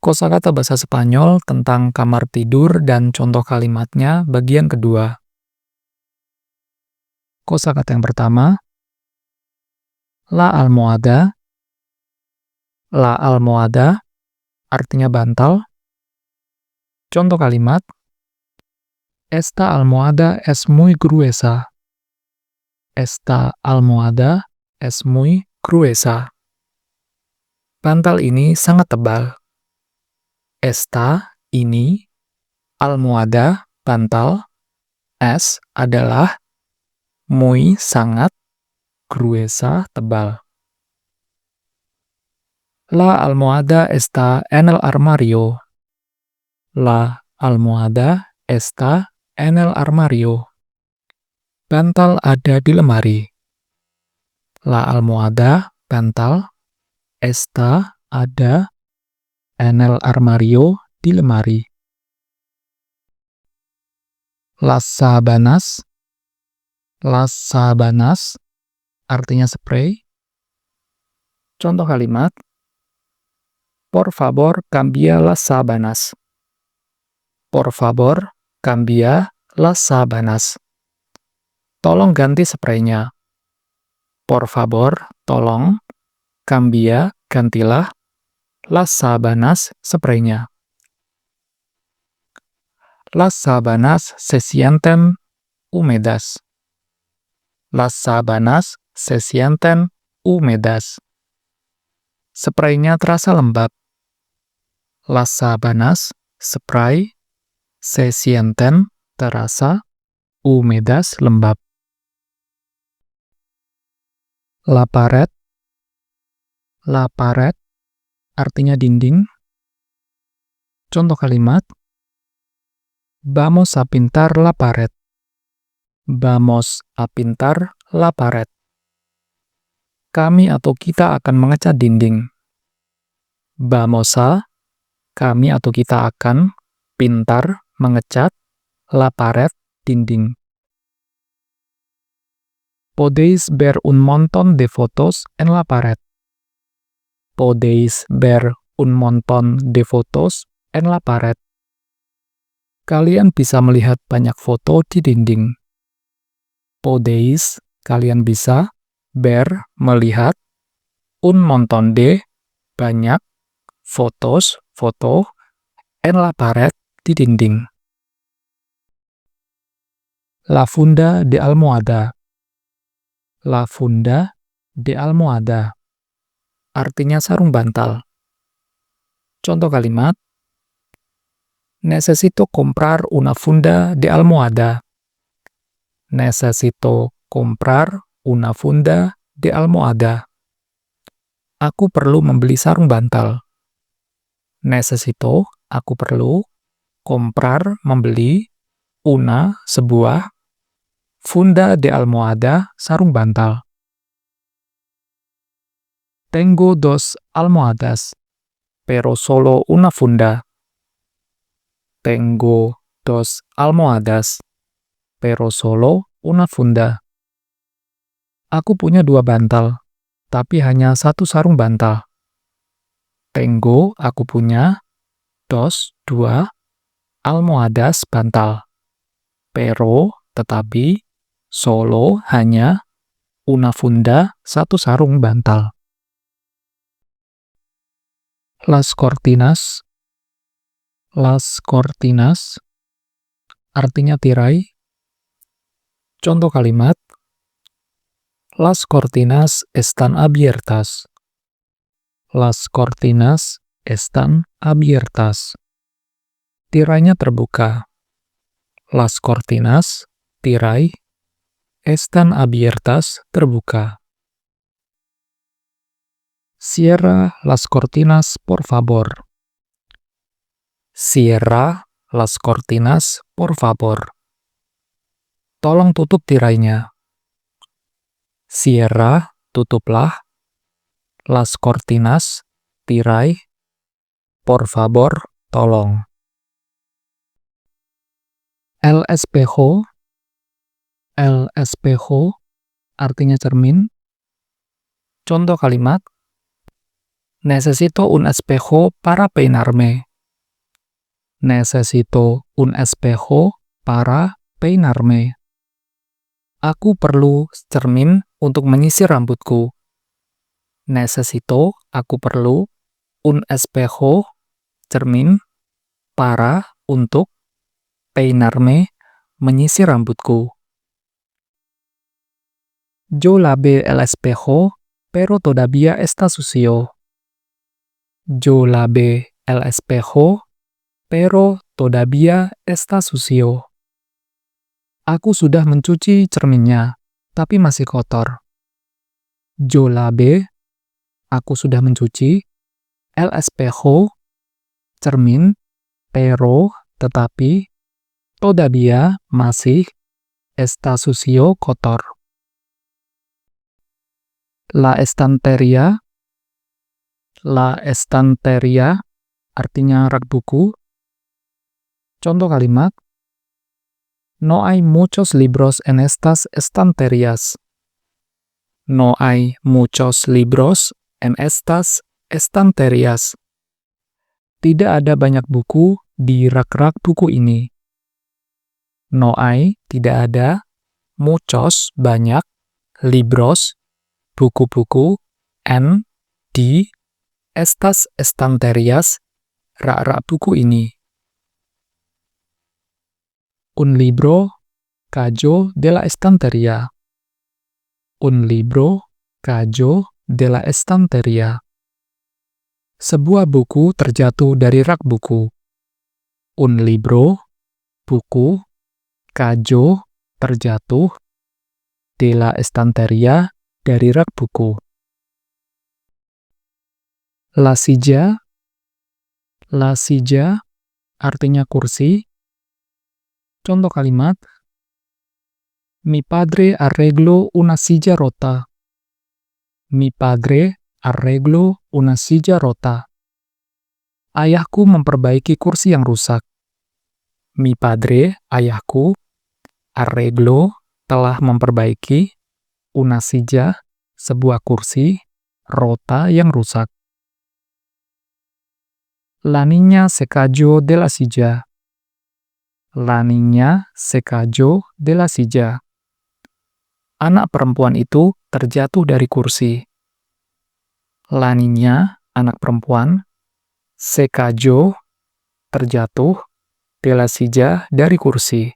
Kosakata bahasa Spanyol tentang kamar tidur dan contoh kalimatnya bagian kedua. Kosakata yang pertama, la almohada. La almohada artinya bantal. Contoh kalimat, esta almohada es muy gruesa. Esta almohada es muy gruesa. Bantal ini sangat tebal. Esta, ini, almohada, bantal, es adalah, muy, sangat, gruesa, tebal. La almohada está en el armario. La almohada está en el armario. Bantal ada di lemari. La almohada, bantal, está, ada, en el armario, di lemari. Las sábanas artinya spray. Contoh kalimat, por favor, cambia las sábanas. Por favor, cambia las sábanas. Tolong ganti spraynya. Por favor, tolong, cambia, gantilah, las sábanas, spraynya. Las sábanas se sienten húmedas. Las sábanas se sienten húmedas. Spraynya terasa lembab. Las sábanas, spray, se sienten, terasa, húmedas, lembab. La pared artinya dinding. Contoh kalimat, vamos a pintar la pared. Vamos a pintar la pared. Kami atau kita akan mengecat dinding. Vamos a, kami atau kita akan, pintar, mengecat, la pared, dinding. Podéis ver un montón de fotos en la pared. Podéis ver un montón de fotos en la pared. Kalian bisa melihat banyak foto di dinding. Podéis, kalian bisa, ver, melihat, un montón de, banyak, fotos, foto, en la pared, di dinding. La funda de almohada. La funda de almohada. Artinya sarung bantal. Contoh kalimat, necesito comprar una funda de almohada. Necesito comprar una funda de almohada. Aku perlu membeli sarung bantal. Necesito, aku perlu, comprar, membeli, una, sebuah, funda de almohada, sarung bantal. Tengo dos almohadas, pero solo una funda. Tengo dos almohadas, pero solo una funda. Aku punya dua bantal, tapi hanya satu sarung bantal. Tengo, aku punya, dos, dua, almohadas, bantal. Pero, tetapi, solo, hanya, una funda, satu sarung bantal. Las cortinas artinya tirai. Contoh kalimat, las cortinas están abiertas. Las cortinas están abiertas. Tirainya terbuka. Las cortinas, tirai, están abiertas, terbuka. Cierra las cortinas, por favor. Cierra las cortinas, por favor. Tolong tutup tirainya. Cierra, tutuplah. Las cortinas, tirai. Por favor, tolong. El espejo artinya cermin. Contoh kalimat, Necesito un espejo para peinarme. Necesito un espejo para peinarme. Aku perlu cermin untuk menyisir rambutku. Aku perlu un espejo, cermin, para, untuk, peinarme, menyisir rambutku. Yo lavé el espejo, pero todavía está sucio. Yo lavé el espejo, pero todavía está sucio. Aku sudah mencuci cerminnya, tapi masih kotor. Yo lavé, aku sudah mencuci, el espejo, cermin, pero, tetapi, todavía, masih, está sucio, kotor. La estanteria, artinya rak buku. Contoh kalimat, no hay muchos libros en estas estanterías. No hay muchos libros en estas estanterías. Tidak ada banyak buku di rak-rak buku ini. No hay, tidak ada, muchos, banyak, libros, buku-buku, en, di, estas estanterías, rak-rak buku ini. Un libro cayó de la estantería. Un libro cayó de la estantería. Sebuah buku terjatuh dari rak buku. Un libro, buku, cayó, terjatuh, de la estantería, dari rak buku. La silla, artinya kursi. Contoh kalimat, mi padre arregló una silla rota. Mi padre arregló una silla rota. Ayahku memperbaiki kursi yang rusak. Mi padre, ayahku, arregló, telah memperbaiki, una silla, sebuah kursi, rota yang rusak. La niña se cayó de la silla. La niña se cayó de la silla. Anak perempuan itu terjatuh dari kursi. La niña, anak perempuan, se cayó, terjatuh, de la silla, dari kursi.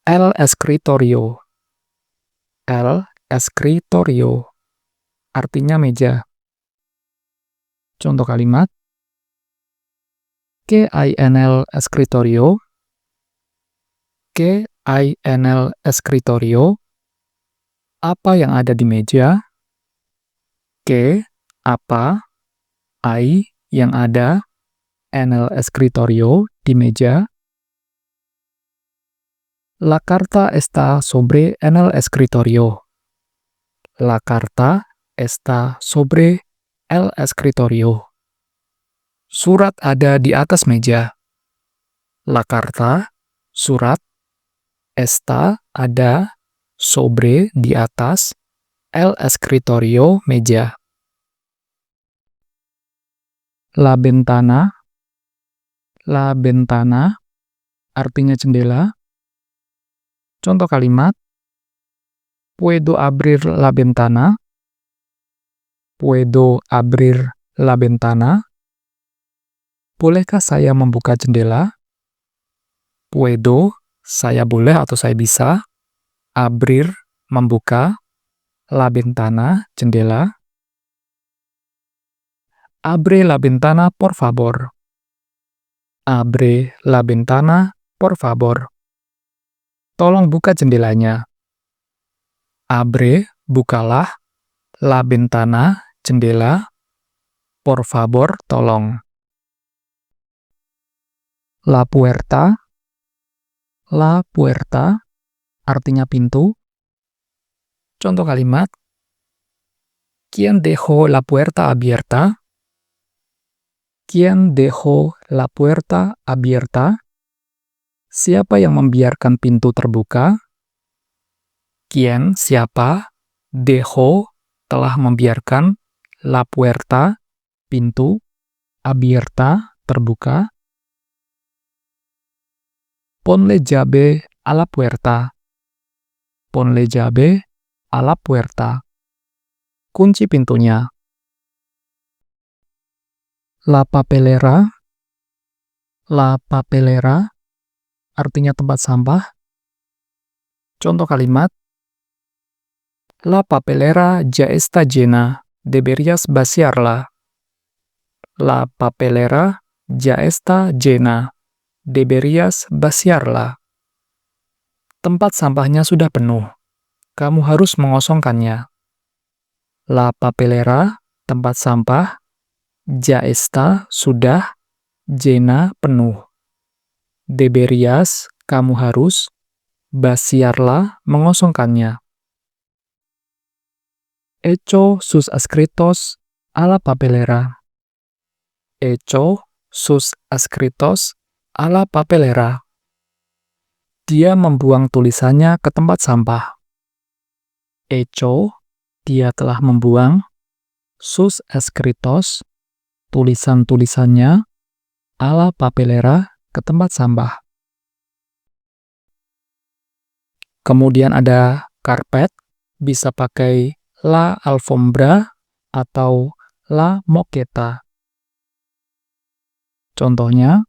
El escritorio. El escritorio. Artinya meja. Contoh kalimat, ¿qué hay en el escritorio? ¿Qué hay en el escritorio? Apa yang ada di meja? ¿Qué, apa, hay, yang ada, en el escritorio, di meja? La carta está sobre en el escritorio. La carta está sobre el escritorio. Surat ada di atas meja. La carta, surat, está, ada, sobre, di atas, el escritorio, meja. La ventana, artinya jendela. Contoh kalimat, puedo abrir la ventana. Puedo abrir la ventana. Bolehkah saya membuka jendela? Puedo, saya boleh atau saya bisa. Abrir, membuka. La ventana, jendela. Abre la ventana, por favor. Abre la ventana, por favor. Tolong buka jendelanya. Abre, bukalah. La ventana, jendela. Por favor, tolong. La puerta, artinya pintu. Contoh kalimat, ¿quién dejó la puerta abierta? ¿Quién dejó la puerta abierta? Siapa yang membiarkan pintu terbuka? ¿Quién, siapa, dejó, telah membiarkan, la puerta, pintu, abierta, terbuka. Ponle llave a la puerta. Ponle llave a la puerta. Kunci pintunya. La papelera. La papelera artinya tempat sampah. Contoh kalimat. La papelera ya está llena. Deberías vaciarla. La papelera ya está llena. Deberías vaciarla. Tempat sampahnya sudah penuh. Kamu harus mengosongkannya. La papelera, tempat sampah. Ya está, sudah. Llena, penuh. Deberías, kamu harus. Vaciarla, mengosongkannya. Echo sus escritos a la papelera. Echo sus escritos a la papelera. Dia membuang tulisannya ke tempat sampah. Echo, dia telah membuang. Sus escritos, tulisan-tulisannya. A la papelera, ke tempat sampah. Kemudian ada karpet, bisa pakai la alfombra atau la moqueta. Contohnya,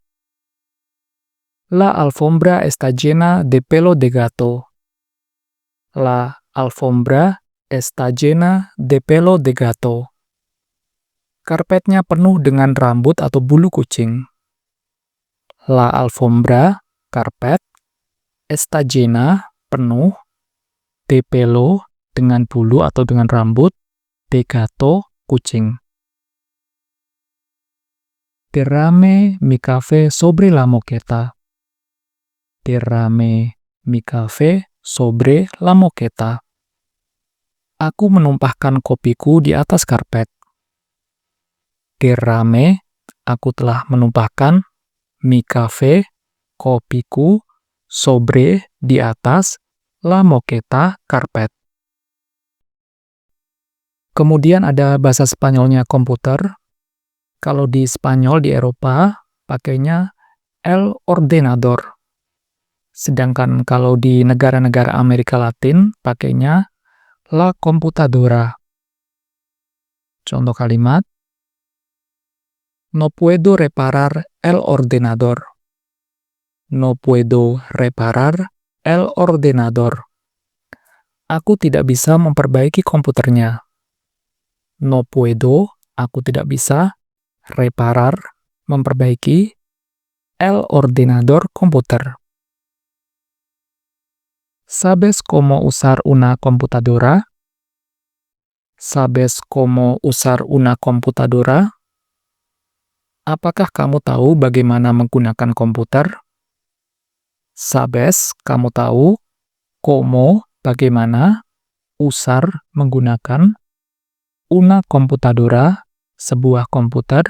la alfombra está llena de pelo de gato. La alfombra está llena de pelo de gato. Karpetnya penuh dengan rambut atau bulu kucing. La alfombra, karpet, está llena, penuh, de pelo, dengan bulu atau dengan rambut, de gato, kucing. Derrame mi café sobre la moqueta. Derrame mi café sobre la moqueta. Aku menumpahkan kopiku di atas karpet. Derrame, aku telah menumpahkan, mi café, kopiku, sobre, di atas, la moqueta, karpet. Kemudian ada bahasa Spanyolnya komputer. Kalau di Spanyol di Eropa, pakainya el ordenador. Sedangkan kalau di negara-negara Amerika Latin, pakainya la computadora. Contoh kalimat. No puedo reparar el ordenador. No puedo reparar el ordenador. Aku tidak bisa memperbaiki komputernya. No puedo, aku tidak bisa, reparar, memperbaiki, el ordenador, komputer. ¿Sabes cómo usar una computadora? ¿Sabes cómo usar una computadora? Apakah kamu tahu bagaimana menggunakan komputer? Sabes, kamu tahu, cómo, bagaimana, usar, menggunakan, una computadora, sebuah komputer,